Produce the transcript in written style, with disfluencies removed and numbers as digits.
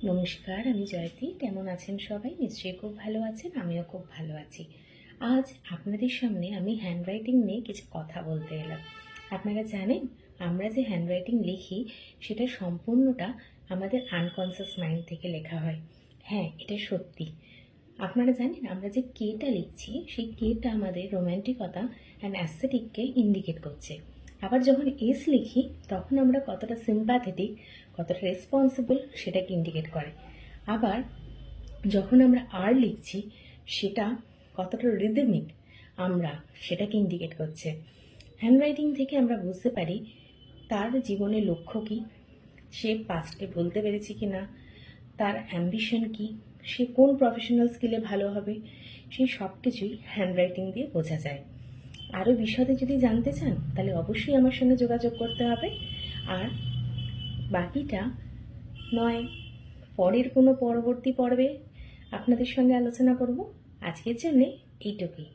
নমস্কার, আমি জয়তী। কেমন আছেন সবাই? নিশ্চয়ই খুব ভালো আছেন। আমিও খুব ভালো আছি। আজ আপনাদের সামনে আমি হ্যান্ডরাইটিং নিয়ে কিছু কথা বলতে এলাম। আপনারা জানেন, আমরা যে হ্যান্ডরাইটিং লিখি সেটা সম্পূর্ণটা আমাদের আনকনসিয়াস মাইন্ড থেকে লেখা হয়। হ্যাঁ, এটা সত্যি। আপনারা জানেন, আমরা যে কেটা লিখছি সেই কেটা আমাদের রোম্যান্টিকতা অ্যান্ড অ্যাস্থেটিককে ইন্ডিকেট করছে। আবার যখন এস লিখি তখন আমরা কতটা সিম্প্যাথেটিক, কতটা রেসপন্সিবল সেটাকে ইন্ডিকেট করে। আবার যখন আমরা আর লিখছি সেটা কতটা রিদমিক আমরা সেটাকে ইন্ডিকেট করছে। হ্যান্ডরাইটিং থেকে আমরা বুঝতে পারি তার জীবনের লক্ষ্য কী, সে পাস্টকে বলতে পেরেছে কি না, তার অ্যাম্বিশন কী, সে কোন প্রফেশনাল স্কিলে ভালো হবে, সেই সব কিছুই হ্যান্ডরাইটিং দিয়ে বোঝা যায়। আরও বিশদে যদি জানতে চান তাহলে অবশ্যই আমার সঙ্গে যোগাযোগ করতে হবে। আর বাকিটা নয় পরের কোনো পরবর্তী পর্বে আপনাদের সঙ্গে আলোচনা করব। আজকের জন্যে এইটুকুই।